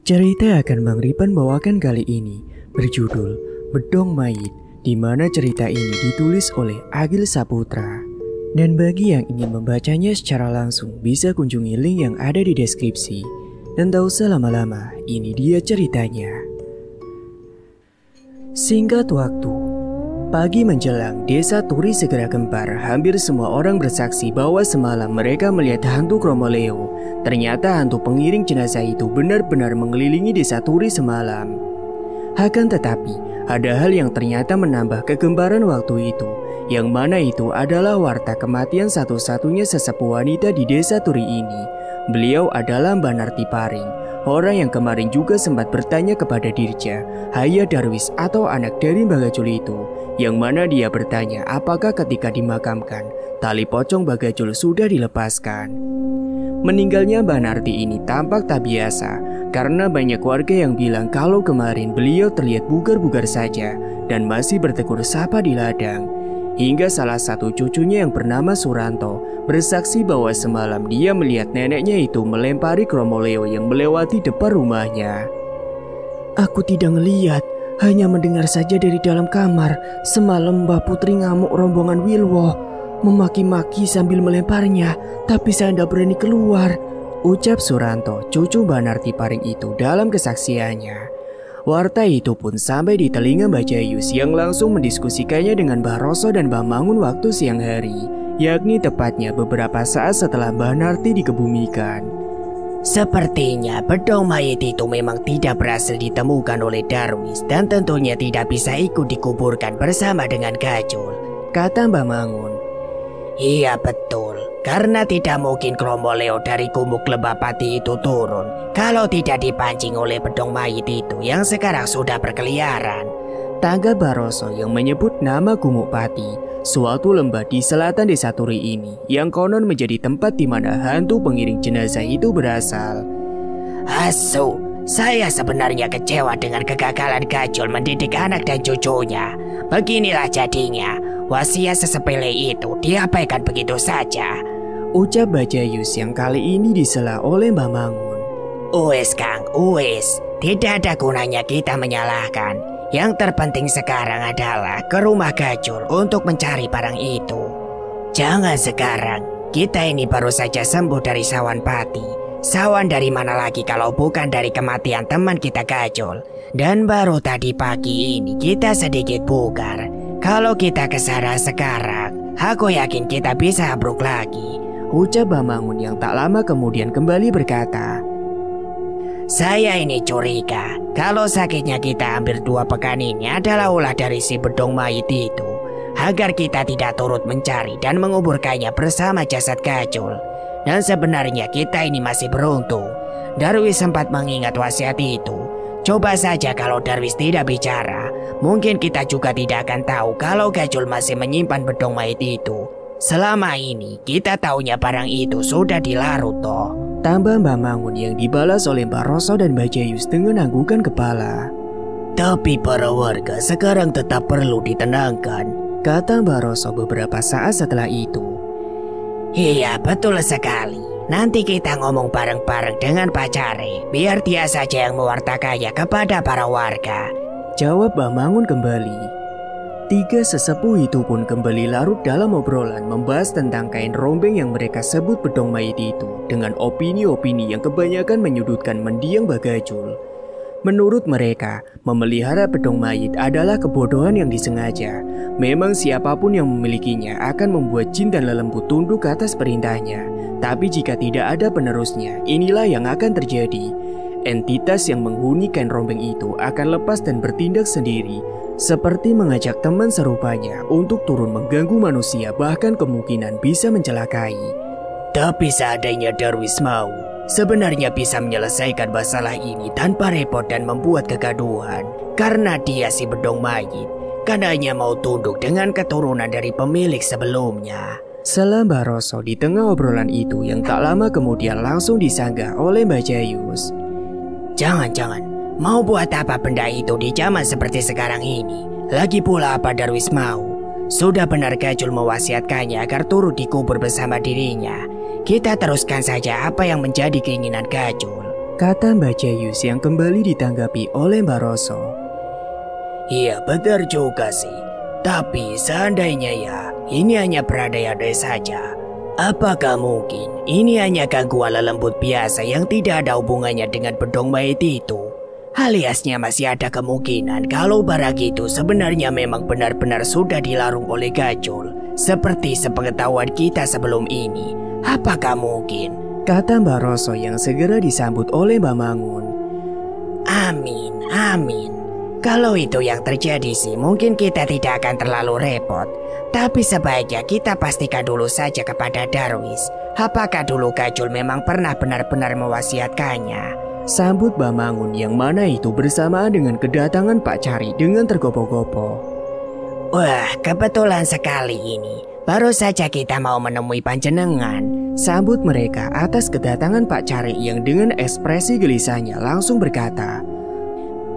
Cerita akan Bang Ripan bawakan kali ini berjudul Bedong Mayit, di mana cerita ini ditulis oleh Agil Saputra. Dan bagi yang ingin membacanya secara langsung bisa kunjungi link yang ada di deskripsi. Dan tak usah lama-lama, ini dia ceritanya. Singkat waktu, pagi menjelang, desa Turi segera gempar. Hampir semua orang bersaksi bahwa semalam mereka melihat hantu Kromoleo. Ternyata hantu pengiring jenazah itu benar-benar mengelilingi desa Turi semalam. Akan tetapi, ada hal yang ternyata menambah kegemparan waktu itu. Yang mana itu adalah warta kematian satu-satunya sesepuh wanita di desa Turi ini. Beliau adalah Mbak Narti Paring, orang yang kemarin juga sempat bertanya kepada Dirja, Haya Darwis atau anak dari Mbak Gajul itu. Yang mana dia bertanya apakah ketika dimakamkan, tali pocong Mbak Gajul sudah dilepaskan. Meninggalnya Mbak Narti ini tampak tak biasa, karena banyak warga yang bilang kalau kemarin beliau terlihat bugar-bugar saja dan masih bertegur sapa di ladang. Hingga salah satu cucunya yang bernama Suranto bersaksi bahwa semalam dia melihat neneknya itu melempari Kromoleo yang melewati depan rumahnya. Aku tidak melihat, hanya mendengar saja dari dalam kamar. Semalam Mbak Putri ngamuk rombongan Wilwo, memaki-maki sambil melemparnya, tapi saya tidak berani keluar, ucap Suranto, cucu Mbak Narti Paring itu dalam kesaksiannya. Warta itu pun sampai di telinga Mbak Jayus yang langsung mendiskusikannya dengan Mbah Roso dan Mbah Mangun waktu siang hari, yakni tepatnya beberapa saat setelah Mbah Narti dikebumikan. Sepertinya bedong mayit itu memang tidak berhasil ditemukan oleh Darwis dan tentunya tidak bisa ikut dikuburkan bersama dengan Gajul, kata Mbah Mangun. Iya betul, karena tidak mungkin Kromoleo dari gumuk lebah pati itu turun kalau tidak dipancing oleh bedong mayit itu yang sekarang sudah berkeliaran, tanggap Baroso yang menyebut nama Gumuk Pati, suatu lembah di selatan desa Turi ini yang konon menjadi tempat di mana hantu pengiring jenazah itu berasal. Asu, saya sebenarnya kecewa dengan kegagalan Gajul mendidik anak dan cucunya. Beginilah jadinya, wasiat sesepele itu diabaikan begitu saja, ucap Bajayus yang kali ini disela oleh Mbah Mangun. Uwes Kang, uwes, tidak ada gunanya kita menyalahkan. Yang terpenting sekarang adalah ke rumah Gajul untuk mencari barang itu. Jangan sekarang, kita ini baru saja sembuh dari sawan pati. Sawan dari mana lagi kalau bukan dari kematian teman kita Gajul. Dan baru tadi pagi ini kita sedikit bugar. Kalau kita ke sana sekarang, aku yakin kita bisa abruk lagi, ucap Mbah Mangun yang tak lama kemudian kembali berkata. Saya ini curiga kalau sakitnya kita hampir 2 pekan ini adalah ulah dari si bedong mayit itu, agar kita tidak turut mencari dan menguburkannya bersama jasad Gajul. Dan sebenarnya kita ini masih beruntung. Darwis sempat mengingat wasiat itu. Coba saja kalau Darwis tidak bicara, mungkin kita juga tidak akan tahu kalau Gajul masih menyimpan bedong mayit itu. Selama ini kita taunya barang itu sudah dilarut toh, tambah Mbah Mangun yang dibalas oleh Mbah Roso dan Mbah Jayus dengan anggukan kepala. Tapi para warga sekarang tetap perlu ditenangkan, kata Mbah Roso beberapa saat setelah itu. Iya betul sekali. Nanti kita ngomong bareng-bareng dengan Pak Care, biar dia saja yang mewartakannya kepada para warga, jawab Mbah Mangun kembali. 3 sesepuh itu pun kembali larut dalam obrolan membahas tentang kain rombeng yang mereka sebut bedong mayit itu dengan opini-opini yang kebanyakan menyudutkan mendiang Mbah Gajul. Menurut mereka, memelihara bedong mayit adalah kebodohan yang disengaja. Memang siapapun yang memilikinya akan membuat jin dan lelembut tunduk atas perintahnya. Tapi jika tidak ada penerusnya, inilah yang akan terjadi. Entitas yang menghuni kain rombeng itu akan lepas dan bertindak sendiri, seperti mengajak teman serupanya untuk turun mengganggu manusia, bahkan kemungkinan bisa mencelakai. Tapi seandainya Darwis mau, sebenarnya bisa menyelesaikan masalah ini tanpa repot dan membuat kegaduhan. Karena dia si bedong mayit, kan hanya mau tunduk dengan keturunan dari pemilik sebelumnya, sela Mbah Roso di tengah obrolan itu yang tak lama kemudian langsung disanggah oleh Mbah Jayus. Jangan-jangan, mau buat apa benda itu di zaman seperti sekarang ini? Lagi pula apa Darwis mau? Sudah benar Gajul mewasiatkannya agar turut dikubur bersama dirinya. Kita teruskan saja apa yang menjadi keinginan Gajul, kata Mbak Jayus yang kembali ditanggapi oleh Mbak Roso. Iya benar juga sih. Tapi seandainya ya, ini hanya berandai-andai saja. Apakah mungkin ini hanya gangguan lelembut biasa yang tidak ada hubungannya dengan bedong mayit itu? Aliasnya masih ada kemungkinan kalau barang itu sebenarnya memang benar-benar sudah dilarung oleh Gajul. Seperti sepengetahuan kita sebelum ini. Apakah mungkin? Kata Mbak Roso yang segera disambut oleh Mbak Mangun. Amin, amin. Kalau itu yang terjadi sih mungkin kita tidak akan terlalu repot. Tapi sebaiknya kita pastikan dulu saja kepada Darwis. Apakah dulu Gajul memang pernah benar-benar mewasiatkannya? Sambut Mbak Mangun yang mana itu bersamaan dengan kedatangan Pak Cari dengan tergopoh-gopoh. Wah, kebetulan sekali ini. Baru saja kita mau menemui panjenengan. Sambut mereka atas kedatangan Pak Cari yang dengan ekspresi gelisahnya langsung berkata,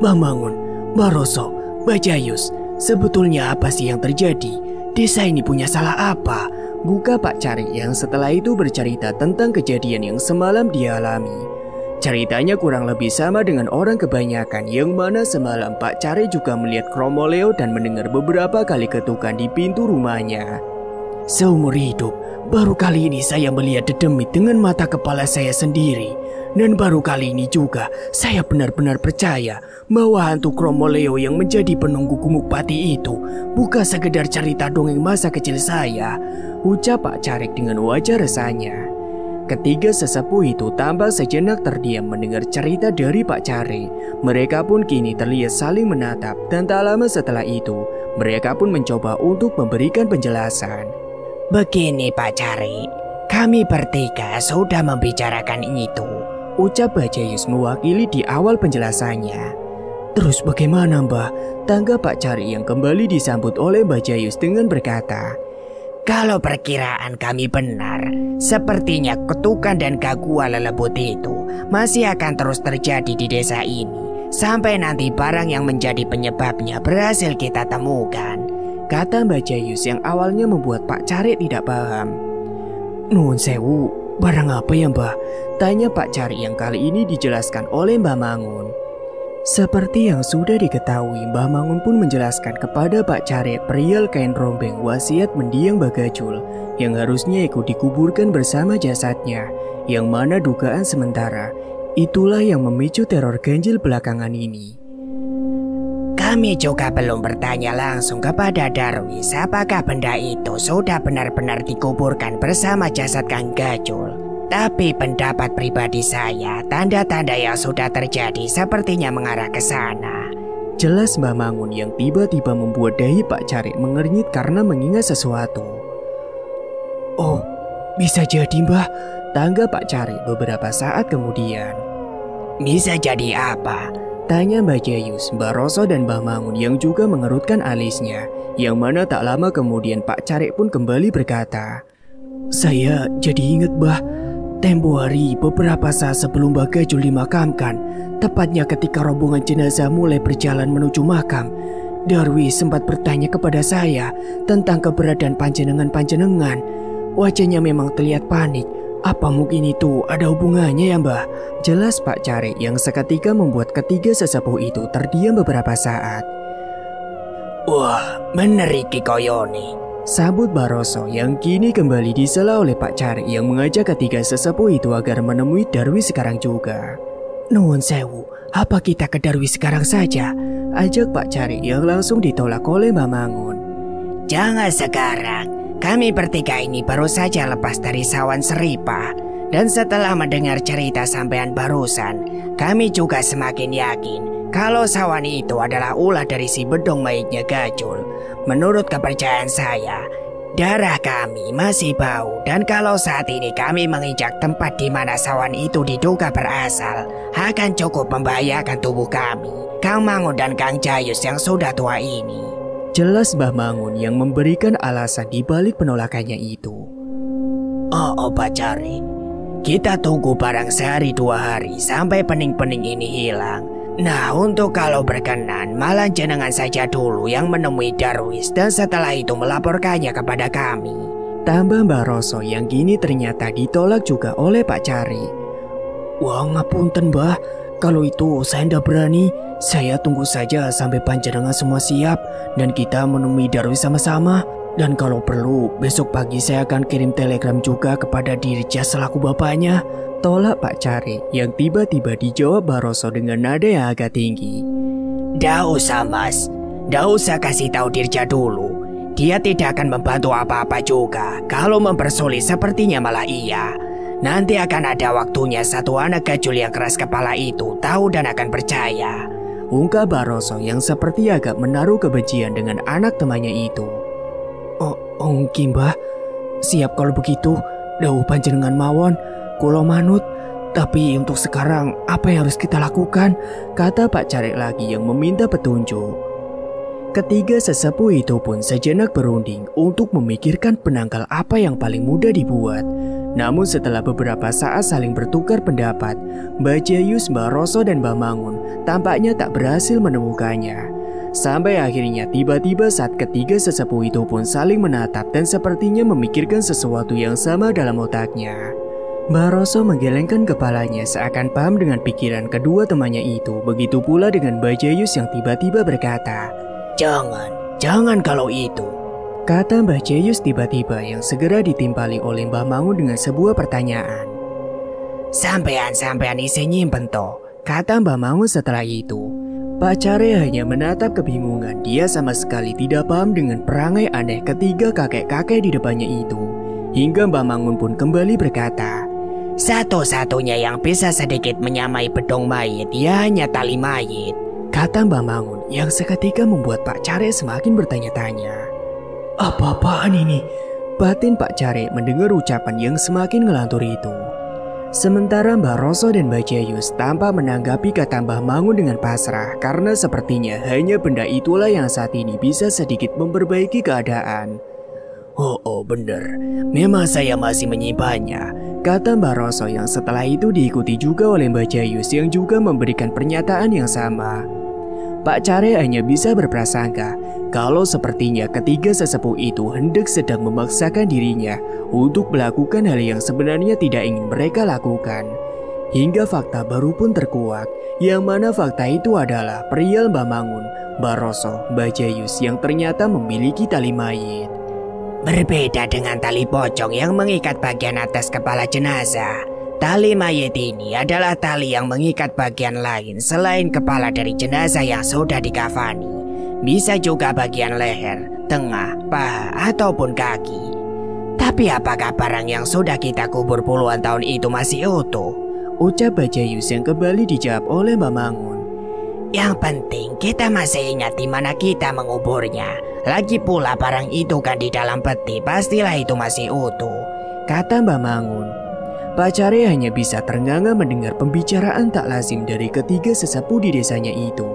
Mbak Mangun, Mbak Roso, Mbak Jayus, sebetulnya apa sih yang terjadi? Desa ini punya salah apa? Buka Pak Cari yang setelah itu bercerita tentang kejadian yang semalam dia alami. Ceritanya kurang lebih sama dengan orang kebanyakan yang mana semalam Pak Cari juga melihat Kromoleo dan mendengar beberapa kali ketukan di pintu rumahnya. Seumur hidup, baru kali ini saya melihat dedemit dengan mata kepala saya sendiri. Dan baru kali ini juga saya benar-benar percaya bahwa hantu Kromoleo yang menjadi penunggu Gumuk Pati itu bukan sekedar cerita dongeng masa kecil saya, ucap Pak Carik dengan wajah resahnya. Ketiga sesepuh itu tampak sejenak terdiam mendengar cerita dari Pak Cari. Mereka pun kini terlihat saling menatap dan tak lama setelah itu mereka pun mencoba untuk memberikan penjelasan. Begini Pak Cari, kami bertiga sudah membicarakan itu, ucap Mbak Jayus mewakili di awal penjelasannya. Terus bagaimana Mbah? Tanggap Pak Cari yang kembali disambut oleh Mbak Jayus dengan berkata, kalau perkiraan kami benar, sepertinya ketukan dan gangguan lelembut itu masih akan terus terjadi di desa ini sampai nanti barang yang menjadi penyebabnya berhasil kita temukan, kata Mbak Jayus yang awalnya membuat Pak Cari tidak paham. Nuwun sewu, barang apa ya Mbah? Tanya Pak Cari yang kali ini dijelaskan oleh Mbah Mangun. Seperti yang sudah diketahui, Mbah Mangun pun menjelaskan kepada Pak Cari perihal kain rombeng wasiat mendiang Bagajul yang harusnya ikut dikuburkan bersama jasadnya, yang mana dugaan sementara itulah yang memicu teror ganjil belakangan ini. Kami juga belum bertanya langsung kepada Darwis apakah benda itu sudah benar-benar dikuburkan bersama jasad Kang Gajul. Tapi pendapat pribadi saya, tanda-tanda yang sudah terjadi sepertinya mengarah ke sana. Jelas Mbah Mangun yang tiba-tiba membuat dahi Pak Cari mengernyit karena mengingat sesuatu. Oh, bisa jadi Mbah, tangga Pak Cari beberapa saat kemudian. Bisa jadi apa? Tanya Mbak Jayus, Mbak Roso dan Mbah Mangun yang juga mengerutkan alisnya. Yang mana tak lama kemudian Pak Cari pun kembali berkata, saya jadi ingat Mbah. Tempo hari beberapa saat sebelum Bagajul dimakamkan, tepatnya ketika rombongan jenazah mulai berjalan menuju makam, Darwis sempat bertanya kepada saya tentang keberadaan panjenengan. Wajahnya memang terlihat panik. Apa mungkin itu ada hubungannya ya Mbah? Jelas Pak Cari yang seketika membuat ketiga sesepuh itu terdiam beberapa saat. Wah, bener iki koyone, sambut Baroso yang kini kembali disela oleh Pak Cari yang mengajak ketiga sesepuh itu agar menemui Darwis sekarang juga. Nuwun sewu, apa kita ke Darwis sekarang saja? Ajak Pak Cari yang langsung ditolak oleh Mbak Mangun. Jangan sekarang, kami bertiga ini baru saja lepas dari Sawan Seripa. Dan setelah mendengar cerita sampean barusan, kami juga semakin yakin kalau Sawan itu adalah ulah dari si bedong mayitnya Gajul. Menurut kepercayaan saya, darah kami masih bau dan kalau saat ini kami menginjak tempat di mana Sawan itu diduga berasal, akan cukup membahayakan tubuh kami, Kang Mangun dan Kang Jayus yang sudah tua ini. Jelas Mbah Mangun yang memberikan alasan di balik penolakannya itu. Oh Pak Cari, kita tunggu barang sehari 2 hari sampai pening-pening ini hilang. Nah, untuk kalau berkenan, malah jenengan saja dulu yang menemui Darwis dan setelah itu melaporkannya kepada kami. Tambah Mbak Roso yang kini ternyata ditolak juga oleh Pak Cari. Wah, ngapunten Mbah. Kalau itu saya ndak berani. Saya tunggu saja sampai panjenengan semua siap dan kita menemui Darwi sama-sama. Dan kalau perlu, besok pagi saya akan kirim telegram juga kepada Dirja selaku bapaknya. Tolak Pak Care yang tiba-tiba dijawab Baroso dengan nada yang agak tinggi. Ndak usah Mas, ndak usah kasih tahu Dirja dulu. Dia tidak akan membantu apa-apa juga. Kalau mempersulit sepertinya malah iya. Nanti akan ada waktunya satu anak gajul yang keras kepala itu tahu dan akan percaya. Ungkap Baroso yang seperti agak menaruh kebencian dengan anak temannya itu. Oh, mungkin Mbah. Siap kalau begitu. Dawuh panjenengan mawon, kula manut. Tapi untuk sekarang apa yang harus kita lakukan? Kata Pak Care lagi yang meminta petunjuk. Ketiga sesepuh itu pun sejenak berunding untuk memikirkan penangkal apa yang paling mudah dibuat. Namun setelah beberapa saat saling bertukar pendapat, Mbah Jayus, Mbah Roso dan Mbah Mangun tampaknya tak berhasil menemukannya. Sampai akhirnya tiba-tiba saat ketiga sesepuh itu pun saling menatap dan sepertinya memikirkan sesuatu yang sama dalam otaknya. Mbah Roso menggelengkan kepalanya seakan paham dengan pikiran kedua temannya itu. Begitu pula dengan Mbah Jayus yang tiba-tiba berkata, Jangan kalau itu. Kata Mbah Jayus tiba-tiba yang segera ditimpali oleh Mbah Mangun dengan sebuah pertanyaan. Sampean isi nyimpen toh. Kata Mbah Mangun setelah itu. Pak Care hanya menatap kebingungan. Dia sama sekali tidak paham dengan perangai aneh ketiga kakek-kakek di depannya itu. Hingga Mbah Mangun pun kembali berkata, satu-satunya yang bisa sedikit menyamai bedong mayit ya hanya tali mayit. Kata Mbah Mangun yang seketika membuat Pak Care semakin bertanya-tanya. Apa-apaan ini? Batin Pak Care mendengar ucapan yang semakin ngelantur itu. Sementara Mbah Roso dan Mbah Jayus tampak menanggapi kata Mbah Mangun dengan pasrah karena sepertinya hanya benda itulah yang saat ini bisa sedikit memperbaiki keadaan. Oh bener, memang saya masih menyimpannya. Kata Mbah Roso yang setelah itu diikuti juga oleh Mbah Jayus yang juga memberikan pernyataan yang sama. Pak Care hanya bisa berprasangka kalau sepertinya ketiga sesepuh itu hendak sedang memaksakan dirinya untuk melakukan hal yang sebenarnya tidak ingin mereka lakukan. Hingga fakta baru pun terkuak, yang mana fakta itu adalah perihal Mbah Mangun, Mbah Roso, Mbah Jayus yang ternyata memiliki tali mayit. Berbeda dengan tali pocong yang mengikat bagian atas kepala jenazah, tali mayit ini adalah tali yang mengikat bagian lain selain kepala dari jenazah yang sudah dikafani. Bisa juga bagian leher, tengah, paha, ataupun kaki. Tapi apakah barang yang sudah kita kubur puluhan tahun itu masih utuh? Ucap Mbah Jayus yang kembali dijawab oleh Mbah Mangun. Yang penting kita masih ingat di mana kita menguburnya. Lagi pula barang itu kan di dalam peti, pastilah itu masih utuh. Kata Mbah Mangun. Pak Care hanya bisa ternganga mendengar pembicaraan tak lazim dari ketiga sesepuh di desanya itu.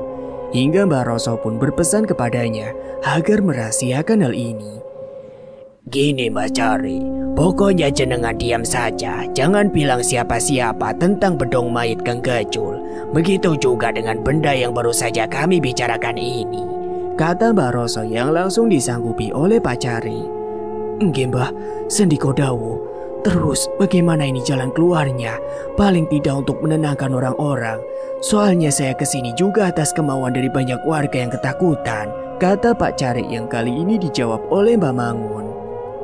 Hingga Mbah Roso pun berpesan kepadanya agar merahasiakan hal ini. Gini Mas Care, pokoknya jenengan diam saja. Jangan bilang siapa-siapa tentang bedong mayit Kang Gajul. Begitu juga dengan benda yang baru saja kami bicarakan ini. Kata Mbah Roso yang langsung disanggupi oleh Pak Care. Nggih Mbah, sendiko dawuh. Terus bagaimana ini jalan keluarnya? Paling tidak untuk menenangkan orang-orang. Soalnya saya kesini juga atas kemauan dari banyak warga yang ketakutan. Kata Pak Care yang kali ini dijawab oleh Mbah Mangun.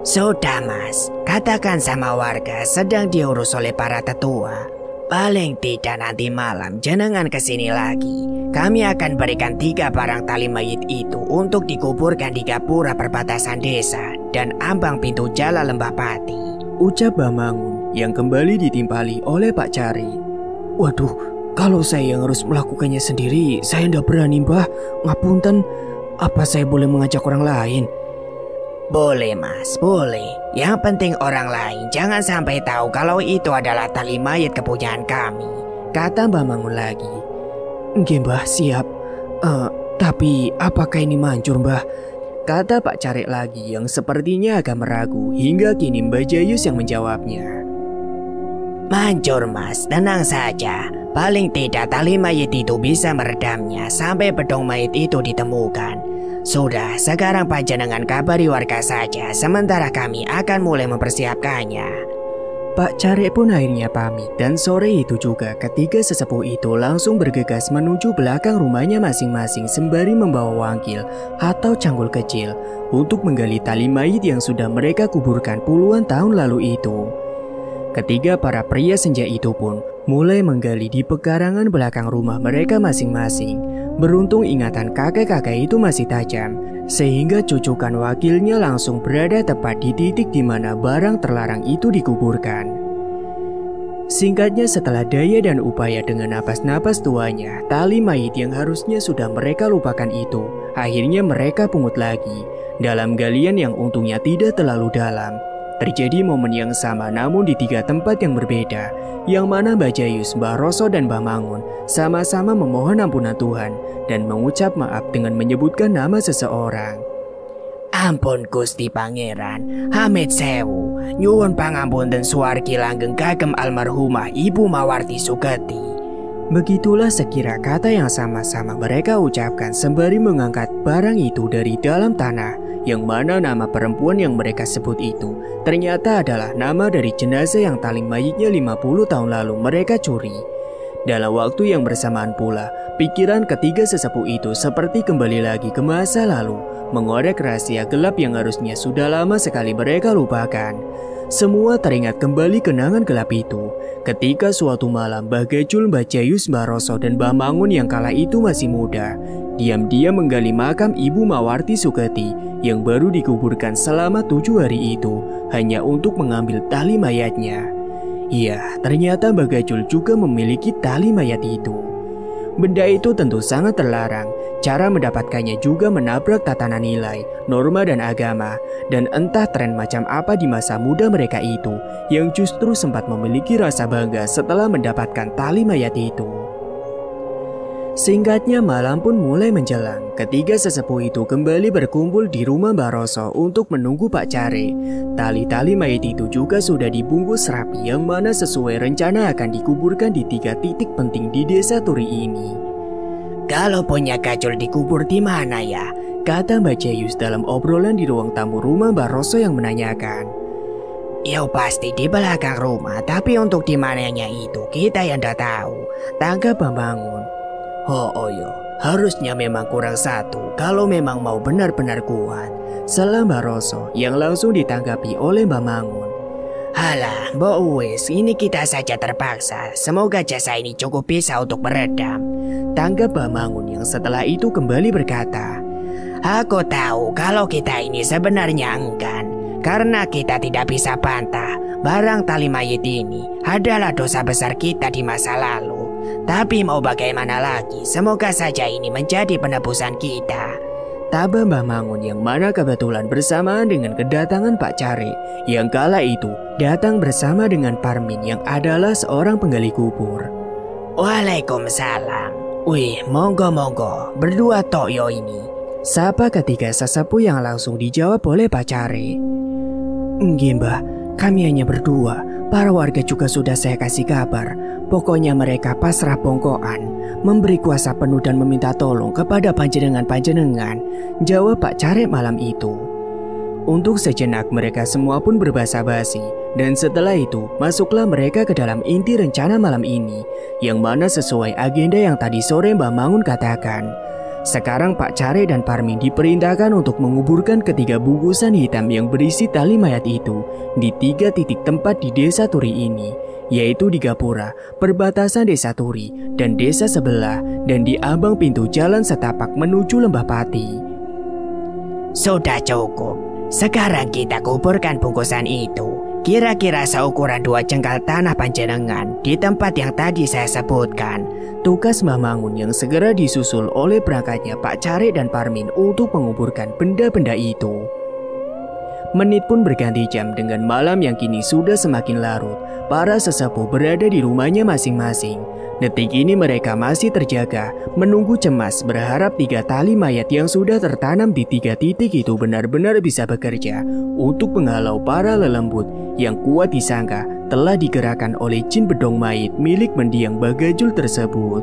Sudah Mas, katakan sama warga sedang diurus oleh para tetua. Paling tidak nanti malam jenengan kesini lagi. Kami akan berikan 3 barang tali mayit itu untuk dikuburkan di gapura perbatasan desa dan ambang pintu jala Lembah Pati. Ucap Mbah Mangun yang kembali ditimpali oleh Pak Care. Waduh, kalau saya yang harus melakukannya sendiri, saya ndak berani Mbah. Ngapunten, apa saya boleh mengajak orang lain? Boleh Mas, boleh. Yang penting orang lain jangan sampai tahu kalau itu adalah tali mayit kepunyaan kami. Kata Mbah Mangun lagi. Nggih Mbah, siap. Tapi apakah ini manjur Mbah? Kata Pak Care lagi yang sepertinya agak meragu. Hingga kini Mbah Jayus yang menjawabnya. Manjur Mas, tenang saja. Paling tidak tali mayit itu bisa meredamnya sampai bedong mayit itu ditemukan. Sudah, sekarang panjenengan kabari warga saja, sementara kami akan mulai mempersiapkannya. Pak Care pun akhirnya pamit dan sore itu juga ketiga sesepuh itu langsung bergegas menuju belakang rumahnya masing-masing sembari membawa wangkil atau canggul kecil untuk menggali tali mayit yang sudah mereka kuburkan puluhan tahun lalu itu. Ketiga para pria senja itu pun mulai menggali di pekarangan belakang rumah mereka masing-masing. Beruntung ingatan kakek-kakek itu masih tajam, sehingga cucukan wakilnya langsung berada tepat di titik di mana barang terlarang itu dikuburkan. Singkatnya, setelah daya dan upaya dengan napas-napas tuanya, tali mayit yang harusnya sudah mereka lupakan itu, akhirnya mereka pungut lagi. Dalam galian yang untungnya tidak terlalu dalam, terjadi momen yang sama namun di tiga tempat yang berbeda, yang mana Mbah Jayus, Mbah Roso, dan Mbah Mangun sama-sama memohon ampunan Tuhan dan mengucap maaf dengan menyebutkan nama seseorang. Ampun Gusti Pangeran, Hamid Sewu, nyuwun pangampunten suwargi langgeng kagem almarhumah Ibu Mawarti Sugati. Begitulah sekira kata yang sama-sama mereka ucapkan sembari mengangkat barang itu dari dalam tanah, yang mana nama perempuan yang mereka sebut itu ternyata adalah nama dari jenazah yang tali mayitnya 50 tahun lalu mereka curi. Dalam waktu yang bersamaan pula, pikiran ketiga sesepuh itu seperti kembali lagi ke masa lalu, mengorek rahasia gelap yang harusnya sudah lama sekali mereka lupakan. Semua teringat kembali kenangan gelap itu, ketika suatu malam Mbah Gejul, Mbah Jayus, Mbah Roso, dan Mbah Mangun yang kala itu masih muda, diam-diam menggali makam Ibu Mawarti Sugati yang baru dikuburkan selama 7 hari itu, hanya untuk mengambil tali mayatnya. Iya, ternyata Mbah Gejul juga memiliki tali mayat itu. Benda itu tentu sangat terlarang. Cara mendapatkannya juga menabrak tatanan nilai, norma dan agama, dan entah tren macam apa di masa muda mereka itu, yang justru sempat memiliki rasa bangga setelah mendapatkan tali mayat itu. Singkatnya, malam pun mulai menjelang. Ketiga sesepuh itu kembali berkumpul di rumah Mbah Roso untuk menunggu Pak Care. Tali-tali mayat itu juga sudah dibungkus rapi, yang mana sesuai rencana akan dikuburkan di 3 titik penting di desa Turi ini. Kalau punya Gajul dikubur di mana ya? Kata Mbah Jayus dalam obrolan di ruang tamu rumah Mbah Roso yang menanyakan. Ya pasti di belakang rumah, tapi untuk di mananya itu kita yang tidak tahu. Tanggap Mbah Mangun. Oh yo, harusnya memang kurang satu kalau memang mau benar-benar kuat. Salah Mbah Roso yang langsung ditanggapi oleh Mbah Mangun. Halah, Mbak Uwis, ini kita saja terpaksa. Semoga jasa ini cukup bisa untuk meredam. Tanggap Mbah Mangun yang setelah itu kembali berkata, Aku tahu kalau kita ini sebenarnya enggan, karena kita tidak bisa bantah barang tali mayit ini adalah dosa besar kita di masa lalu. Tapi mau bagaimana lagi, semoga saja ini menjadi penebusan kita. Tabah Mbah Mangun yang mana kebetulan bersamaan dengan kedatangan Pak Care, yang kala itu datang bersama dengan Parmin yang adalah seorang penggali kubur. Waalaikumsalam. Wih, monggo-monggo, berdua Toyo ini. Sapa ketiga sesepuh yang langsung dijawab oleh Pak Care. Nggih Mbah, kami hanya berdua. Para warga juga sudah saya kasih kabar. Pokoknya mereka pasrah bongkoan, memberi kuasa penuh dan meminta tolong kepada panjenengan-panjenengan, jawab Pak Care malam itu. Untuk sejenak mereka semua pun berbasa-basi, dan setelah itu masuklah mereka ke dalam inti rencana malam ini, yang mana sesuai agenda yang tadi sore Mbah Mangun katakan. Sekarang Pak Care dan Parmin diperintahkan untuk menguburkan ketiga bungkusan hitam yang berisi tali mayat itu di 3 titik tempat di desa Turi ini, yaitu di Gapura, perbatasan desa Turi, dan desa sebelah, dan di ambang pintu jalan setapak menuju Lembah Pati. Sudah cukup, sekarang kita kuburkan bungkusan itu. Kira-kira seukuran 2 jengkal tanah panjenengan di tempat yang tadi saya sebutkan. Tugas Mbah Mangun yang segera disusul oleh berangkatnya Pak Care dan Parmin untuk menguburkan benda-benda itu. Menit pun berganti jam dengan malam yang kini sudah semakin larut. Para sesepuh berada di rumahnya masing-masing. Detik ini mereka masih terjaga, menunggu cemas berharap 3 tali mayat yang sudah tertanam di 3 titik itu benar-benar bisa bekerja untuk menghalau para lelembut yang kuat disangka telah digerakkan oleh jin bedong mayit milik mendiang Mbah Gejul tersebut.